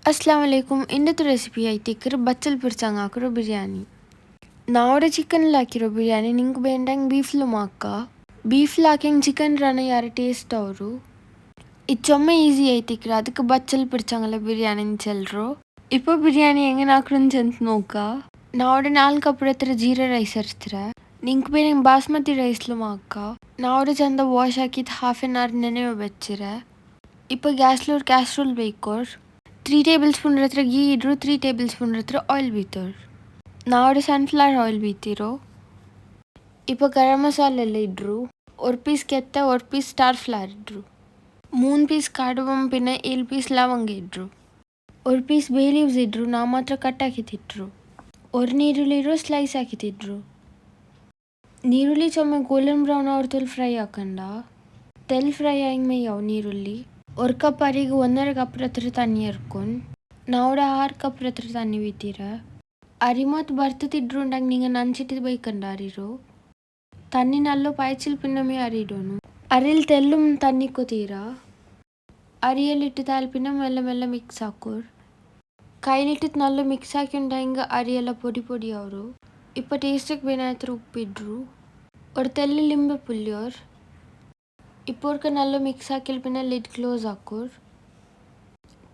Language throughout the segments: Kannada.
ಅಸ್ಲಾಮಲೈಕುಮ್. ಇಂದತ್ತು ರೆಸಿಪಿ ಐತಿಕ್ಕರು ಬಚ್ಚಲ್ ಪಿರ್ಚಂಗ್ ಹಾಕಿರೋ ಬಿರಿಯಾನಿ. ನಾವಡೆ ಚಿಕನ್ಲು ಹಾಕಿರೋ ಬಿರಿಯಾನಿ ನಿಂಗೆ ಬೇಂಡಂಗೆ ಬೀಫ್ಲು ಮಾಕ್ಕ. ಬೀಫ್ಲು ಹಾಕಿಂಗ್ ಚಿಕನ್ ರನ ಯಾರು ಟೇಸ್ಟ್ ಅವರು ಇದು ಚೊಮ್ಮೆ ಈಸಿ ಐತಿಕ್ರ ಅದಕ್ಕೆ ಬಚ್ಚಲ್ ಪಿರ್ಚಂಗಲ್ಲ ಬಿರಿಯಾನಿ ಚೆಲ್ಲರು. இப்போ பிரியாணி எங்கே நாக்குறேன்னு சென்று நோக்கா நாவோட 4 கப் ಹತ್ರ ಜೀರಾ ರೈಸ್ ಅರ್ಸ್ತೀರ ನಿಂಗೆ ಬೇರೆ ಬಾಸ್ಮತಿ ರೈಸ್ಲು ಮಾಕ್ಕ ನಾವೋட ಚಂದ ವಾಶ್ ಹಾಕಿದ್ದು ಹಾಫ್ ಆನ್ ಅವರ್ ನೆನೆಯೋ ಬೆಚ್ಚಿರ. இப்போ ಗ್ಯಾಸ್ಲೋರ್ ಕ್ಯಾಸ್ಟ್ರೋಲ್ ಬೇಕೋರ್ 3 ಟೇಬಲ್ ಸ್ಪೂನ್ ಹತ್ರ ಗೀ ಇಡ್ರು 3 ಟೇಬಲ್ ಸ್ಪೂನ್ ಹತ್ರ ಆಯಿಲ್ ಬೀತೋರ್. ನಾವೋட ಸನ್ಫ್ಲವರ್ ಆಯಿಲ್ ಬೀತಿರೋ. இப்போ ಗರಂ ಮಸಾಲೆ ಎಲ್ಲ ಇಡ್ರು. ஒரு ಪೀಸ್ ಕೆತ್ತ ஒரு ಪೀಸ್ ಸ್ಟಾರ್ ಫ್ಲವರ್ ಇಡ್ರು. 3 ಪೀಸ್ ಕಾರ್ಡಮಮ್ ಪಿನ್ನ 7 ಪೀಸ್ ಲವಂಗ ಇಡ್ರು. ஒரு ಪೀಸ್ ಬೇ ಲೀವ್ಸ್ ಇಡ್ರು. ನಾ ಮಾತ್ರ ಕಟ್ ಹಾಕಿತಿಟ್ರು. ஒரு ನೀರುಳ್ಳಿ ಸ್ಲೈಸ್ ಹಾಕಿತಿಟ್ರು. ನೀರುಳ್ಳಿ ಚೊಮ್ಮೆ ಗೋಲ್ಡನ್ ಬ್ರೌನ್ ಅವ್ರ ಫ್ರೈ ಹಾಕಂಡ ತೆಲ್ ಫ್ರೈ ಆಗಿ ಯಾವ ನೀರುಳ್ಳಿ 1 ಕಪ್ ಅರಿಗೆ 1.5 ಕಪ್ ಹತ್ರ ತಣ್ಣಿ ಹರ್ಕೊಂಡು ನಾವೋಡ 6 ಕಪ್ ಹತ್ರ ತಣ್ಣಿ ಬೀತೀರ. ಅರಿ ಮತ್ತು ಬರ್ತತಿಡ್ರು ಉಂಡಾಗ ನಿಂಗೆ ನಂಚಿಟ್ಟು ಬೈಕಂಡ ಅರಿರು ತಣ್ಣಿ ನಲ್ಲೋ ಪಾಯ್ಚಿಲ್ ಪಿನ್ನಮೇ ಅರಿಡೋನು ಅರಿಲ್ ತೆಲ್ಲು ತಣ್ಣಿಕ್ಕೋತೀರ. ಅರಿಯಲ್ಲಿಟ್ಟು ತಾಲ್ಪಿನ ಮೆಲ್ಲ ಮೆಲ್ಲ ಮಿಕ್ಸ್ ಹಾಕೋರ್. ಕೈಲಿಟ್ಟಿದ್ದು ನಲ್ಲೋ ಮಿಕ್ಸ್ ಹಾಕಿ ಉಂಡಾಗ ಅರಿಯೆಲ್ಲ ಪೊಡಿ ಪೊಡಿ ಅವರು. இப்போ ಟೇಸ್ಟಿಗೆ ಬೇನಾಯ್ತು ಉಪ್ಪಿಡ್ರು. ஒரு ತೆಲ್ಲು ಲಿಂಬೆ ಪುಲ್ಲಿಯೋರ್. இப்போ ஒருக்க நல்லா மிக்ஸ் ஆக்கில் பின்ன லிட் க்ளோஸ் ஆக்கூர்.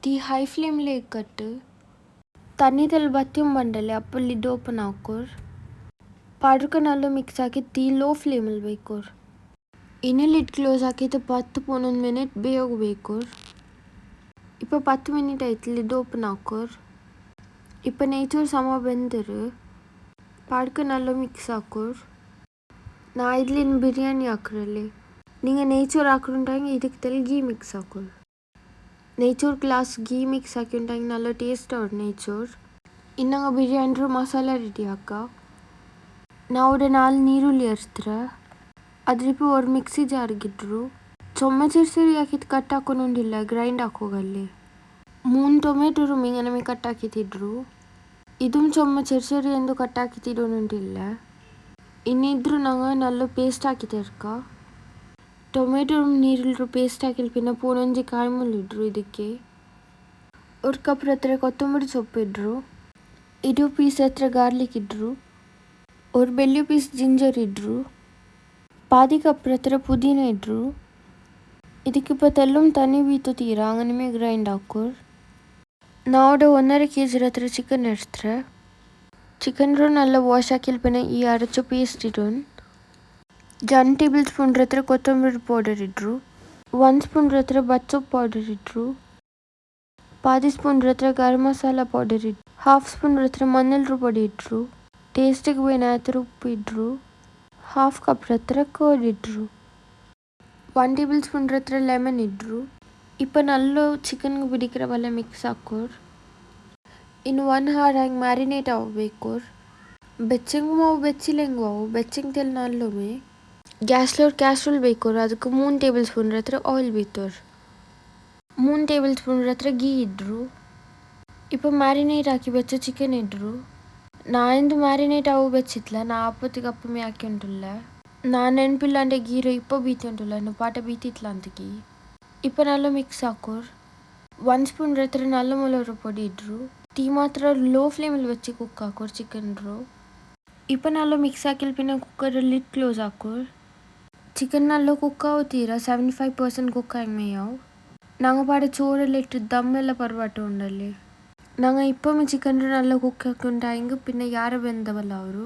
தீ ஹை ஃப்ளேமில் இக்கட்டு தண்ணி தெல் பத்தியும் பண்டலே அப்போ லிட் ஓப்பன் ஆக்கூர். படுக்க நல்லா மிக்ஸ் ஆக்கி தீ ಲೋ ಫ್ಲೇಮಲ್ಲಿ ಬೇಕೋರ್. ಇನ್ನು ಲಿಡ್ ಕ್ಲೋಸ್ ಹಾಕಿದ್ದು 10-11 ಮಿನಿಟ್ ಬೇಯೋಗಬೇಕೋರ್. இப்போ 10 ಮಿನಿಟ್ ಆಯ್ತು ಲಿಡ್ ಓಪನ್ ಆಕೋರ್. இப்போ ನೇಚೂರು ಸಮ ಬೆಂದರು ಪಡ್ಕ நல்லா ಮಿಕ್ಸ್ ಹಾಕೋರ್. ನಾ ಇದ್ಲಿನ ಬಿರಿಯಾನಿ ಹಾಕ್ರಲ್ಲಿ நீங்கள் நேச்சூர் ಹಾಕೊಂಡಾಗ ಇದಕ್ಕೆ ತೆಲ್ ಗೀ ಮಿಕ್ಸ್ ಹಾಕೋರು. நேச்சூர் ಗ್ಲಾಸ್ ಗೀ ಮಿಕ್ಸ್ ಹಾಕೊಂಡಾಗ நல்ல ಟೇಸ್ಟ್ ಅವ್ರು நேச்சூர். ಇನ್ನಂಗ ಬಿರಿಯಾನಿ ಮಸಾಲ ರೆಡಿ ಹಾಕ ನಾವೋட 4 ನೀರುಳ್ಳಿ ಅರ್ಸ್ತೀರ. ಅದ್ರಿಪ್ಪು ஒரு ಮಿಕ್ಸಿ ಜಾರ್ಗಿಟ್ರು. ಚೊಮ್ಮೆ ಚಿರ್ಸಿರಿ ಹಾಕಿದ್ದು ಕಟ್ ಹಾಕೊಂಡೊಂದಿಲ್ಲ ಗ್ರೈಂಡ್ ಹಾಕೋಗಲ್ಲಿ 3 ಟೊಮೆಟೊ ಮಿಂಗನಮೆ ಕಟ್ ಹಾಕಿತಿದ್ರು. ಇದು ಚೊಮ್ಮೆ ಚಿರ್ಸಿರಿ ಎಂದು ಕಟ್ ಹಾಕಿತಿಡೋನುಂಟಿಲ್ಲ. ಇನ್ನಿದ್ರು ನಂಗೆ ನಲ್ಲ ಪೇಸ್ಟ್ ಹಾಕಿತಿರ್ಕ. ಟೊಮೆಟೊ ನೀರುಳ್ಳಿ ಪೇಸ್ಟ್ ಹಾಕಿಲ್ ಪಿನ್ನ ಪೂನೊಂಜಿ ಕಾಯಿಮುಲ್ಲಿಡ್ರು. ಇದಕ್ಕೆ 1 ಕಪ್ ಹತ್ರ ಕೊತ್ತಂಬರಿ ಸೊಪ್ಪು ಇಡ್ರು. 2 ಪೀಸ್ ಹತ್ರ ಗಾರ್ಲಿಕ್ ಇಡ್ರು. 1 ಬೆಳ್ಳಿ ಪೀಸ್ ಜಿಂಜರ್ ಇಡ್ರು. ಪಾದಿ ಕಪ್ ಹತ್ರ ಪುದೀನ ಇಡ್ರು. ಇದಕ್ಕೆ இப்போ ತೆಲ್ಲುಮ್ ತನಿ ಬೀತು ತೀರ ಅಂಗನಮೇ ಗ್ರೈಂಡ್ ಹಾಕೋರ್. ನಾವೋಡ 1.5 kg ಹತ್ರ ಚಿಕನ್ ಇಡ್ಸ್ತ್ರ. ಚಿಕನ್ ನಲ್ಲ ವಾಶ್ ಹಾಕಿಲ್ ಪಿನ್ನ ಈ ಅರಚು ಪೇಸ್ಟ್ ಇಡೋನ್. 1 ಟೇಬಲ್ ಸ್ಪೂನ್ ಹತ್ರ ಕೊತ್ತಂಬರಿ ಪೌಡರ್ ಇಡ್ರು. 1 ಸ್ಪೂನ್ ಹತ್ರ ಬಚ್ಚೊಪ್ ಪೌಡರ್ ಇಡ್ರು. ಪಾದಿ ಸ್ಪೂನ್ ಹತ್ರ ಗರಂ ಮಸಾಲ ಪೌಡರ್ ಇಡ್ರು. 1/2 ಸ್ಪೂನ್ ಹತ್ರ ಮಣ್ಣೆಲ್ರು ಪೊಡಿ ಇಡ್ರು. ಟೇಸ್ಟಿಗೆ ಬೇನಾಯ್ತು ಉಪ್ಪು ಇಡ್ರು. 1/2 ಕಪ್ ಹತ್ರ ಕರ್ಡ್ ಇಡ್ರು. 1 ಟೇಬಲ್ ಸ್ಪೂನ್ ಹತ್ರ ಲೆಮನ್ ಇಡ್ರು. இப்போ ನಲ್ಲೋ ಚಿಕನ್ಗೆ ಬಿಡಿಕಿರ ಬಲ್ಲ ಮಿಕ್ಸ್ ಹಾಕೋರ್. ಇನ್ನು 1 hour ಹಂಗೆ ಮ್ಯಾರಿನೇಟ್ ಆಗಬೇಕೋರ್. ಬೆಚ್ಚಂಗೂ ಮಾವು ಬೆಚ್ಚಿಲೆಂಗೂ ಅವು ಬೆಚ್ಚಂಗೆ ತೆಲ್ ನಲ್ಲೊಮ್ಮೆ ಗ್ಯಾಸ್ಲೋರ್ ಕ್ಯಾಸ್ಟ್ರೋಲ್ ಬೇಕೋರ್. ಅದಕ್ಕೆ 3 ಟೇಬಲ್ ಸ್ಪೂನ್ ಹತ್ರ ಆಯಿಲ್ ಬೀತೋರ್. 3 ಟೇಬಲ್ ಸ್ಪೂನ್ ಹತ್ರ ಗೀ ಇಡ್ರು. இப்போ ಮ್ಯಾರಿನೇಟ್ ಹಾಕಿ ಬೆಚ್ಚ ಚಿಕನ್ ಇಡ್ರು. ನಾ ಎಂದು ಮ್ಯಾರಿನೇಟ್ ಅವು ಬೆಚ್ಚಿತ್ಲ ನಾ ಅಪ್ಪತ್ತಿಗೆ ಅಪ್ಪಮೇ ಹಾಕಿ ಉಂಟುಲ್ಲ. ನಾನು ನೆನಪಿಲ್ಲ ಅಂದರೆ ಗೀರೋ ಇಪ್ಪ ಬೀತಿ ಉಂಟುಲ್ಲ ಇನ್ನು ಪಾಟ ಬೀತಿತ್ಲ ಅಂತ ಗೀ. இப்போ ನಲ್ಲ ಮಿಕ್ಸ್ ಹಾಕೋರ್. 1 ಸ್ಪೂನ್ ಹತ್ರ ನಲ್ಲ ಮೊಲರು ಪೊಡಿ ಇಡ್ರು. ಟೀ ಮಾತ್ರ ಲೋ ಫ್ಲೇಮಲ್ಲಿ വെച്ച് ಕುಕ್ ಹಾಕೋರ್ ಚಿಕನ್ ರೋ. இப்போ ನಲ್ಲ ಮಿಕ್ಸ್ ಹಾಕಿಲ್ ಪಿನ್ನ ಕುಕ್ಕರ್ ಲಿಡ್ ಕ್ಲೋಸ್ ಹಾಕೋರ್. ಚಿಕನ್ ನಲ್ಲ ಕುಕ್ ಆಗುತ್ತೀರ 75% ಕುಕ್ ಆಗಿ ಮೇಯಾವು. ನಂಗೆ ಪಾಡ ಚೋರಲ್ಲಿ ದಮ್ಮೆಲ್ಲ ಪರ್ವಾಟ ಉಂಡಲ್ಲಿ ನಂಗೆ ಇಪ್ಪೊಮ್ಮೆ ಚಿಕನ್ ನಲ್ಲ ಕುಕ್ ಹಾಕೊಂಡಾಗ ಪಿನ್ನ ಯಾರು ಬೆಂದವಲ್ಲ ಅವರು.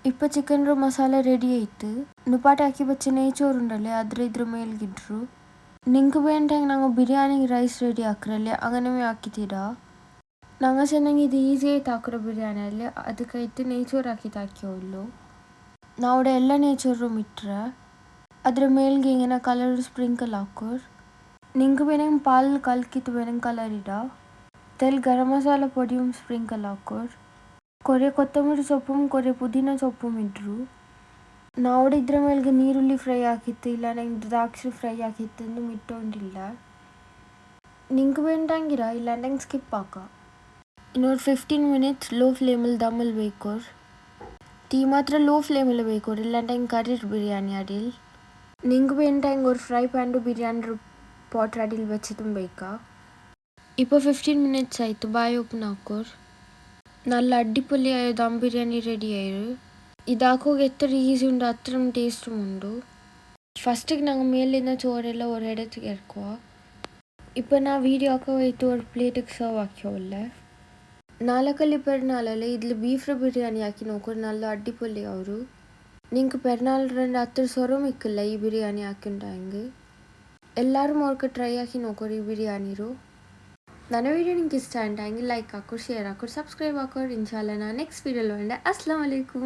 இப்போ ಚಿಕನ್ ಮಸಾಲೆ ರೆಡಿ ಆಯ್ತು. ನುಪಾಟ ಹಾಕಿ ಬಚ್ಚ ನೇಚೋರು ಉಂಡಲ್ಲಿ ಅದ್ರ ಇದ್ರ ಮೇಲ್ಗಿಡ್ರು. ನಿಂಗೆ ಬೇಂಟಾಗ ನಂಗೆ ಬಿರಿಯಾನಿಗೆ ರೈಸ್ ರೆಡಿ ಹಾಕ್ರಲ್ಲಿ ಅಂಗನವೇ ಹಾಕಿತೀರಾ. ನಂಗೆ ಚೆನ್ನಾಗಿ ಇದು ಈಸಿ ಆಯ್ತು ಹಾಕಿರೋ ಬಿರಿಯಾನಿಯಲ್ಲಿ ಅದಕ್ಕಾಯ್ತು ನೇಚೂರು ಹಾಕಿದ್ದು ಹಾಕ್ಯವಲ್ಲು. ನಾವೋಡ ಎಲ್ಲ ನೇಚೂರು ಮಿಟ್ರ ಅದ್ರ ಮೇಲ್ಗೆ ಹಿಂಗೆ ಕಲರ್ ಸ್ಪ್ರಿಂಕಲ್ ಹಾಕೋರ್. ನಿಂಗೆ ಬೇನಂಗೆ ಪಾಲ್ ಕಲ್ಕಿತ್ತು ಬೇನಂಗೆ ಕಲರ್ ಇಡ ತೆಲ್ ಗರಂ ಮಸಾಲ ಪೊಡಿಯು ಸ್ಪ್ರಿಂಕಲ್ ಹಾಕೋರ್. ಕೊರೆ ಕೊತ್ತಂಬರಿ ಸೊಪ್ಪು ಕೊರೆ ಪುದೀನ ಸೊಪ್ಪು ಇಡ್ರು. ನಾವೋಡ ಇದ್ರ ಮೇಲ್ಗೆ ನೀರುಳ್ಳಿ ಫ್ರೈ ಹಾಕಿತ್ತು ಇಲ್ಲ ನಂಗೆ ದ್ರಾಕ್ಷಿ ಫ್ರೈ ಹಾಕಿತ್ತು ಎಂದು ಮಿಟ್ಟೊಂಡಿಲ್ಲ. ನಿಂಗೆ ಬೇಂಟಂಗಿರ ಇಲ್ಲ ನಂಗೆ ಸ್ಕಿಪ್ ಹಾಕ. ಇನ್ನೊಂದು 15 ಮಿನಿಟ್ಸ್ ಲೋ ಫ್ಲೇಮಲ್ಲಿ ದಮ್ಮಲ್ಲಿ ಬೇಕೋರ್. ಟೀ ಮಾತ್ರ ಲೋ ಫ್ಲೇಮಲ್ಲಿ ಬೇಕೋರ್ ಇಲ್ಲಾಂಟ ಹಿಂಗೆ ಕರೀರ್ ಬಿರಿಯಾನಿ ಅಡಿಲ್. ನಿಂಗೆ ಬೇಂಟ ಹಿಂಗೆ ஒரு ಫ್ರೈ ಪ್ಯಾನ್ಡು ಬಿರಿಯಾನಿ ಪಾಟ್ ಅಡಿಲ್ വെച്ചതും ಬೇಕ. ഇപ്പോൾ 15 minutes ಆಯಿತು. ಬಾಯಿ ಓಪನ್ ಹಾಕೋರು. നല്ല അടിപൊളിയായ ദം ബിരിയാണി റെഡി ആയത്. ഇതാക്കുക എത്ര ഈസി ഉണ്ട് അത്രയും ടേസ്റ്റും ഉണ്ട്. ഫസ്റ്റിಗೆ நாங்கள் மேலேருந்து சோறெல்லாம் ஒரு இடத்துக்கு இறக்குவோம். இப்போ நான் வீடியோக்கு வைத்து ஒரு ಪ್ಲೇಟಿಗೆ ಸರ್ವ್ ಹಾಕ್ಯವಲ್ಲ. നാലക്കല്ലി പെരുന്നാളല്ലേ ഇതിൽ ബീഫ് ബിരിയാണി ആക്കി നോക്കൂ. നല്ല അടിപൊളി ಅವರು. നിങ്ങൾക്ക് പെരുന്നാളിൻ്റെ അത്ര സ്വരമിക്കില്ല ഈ ബിരിയാണി ആക്കിണ്ടായെങ്കിൽ. എല്ലാവരും അവർക്ക് ട്രൈ ആക്കി നോക്കൂ ഈ ബിരിയാണിರು. ನನ್ನ വീഡിയോ നിങ്ങൾക്ക് ഇഷ്ടമായിട്ടുണ്ടെങ്കിൽ ലൈക്ക് ആക്കൂ, ഷെയർ ആക്കൂ, സബ്സ്ക്രൈബ് ആക്കൂ. ഇൻഷാല്ല ഞാൻ നെക്സ്റ്റ് വീഡിയോയിൽ വേണ്ട. അസ്സലാമു അലൈക്കും.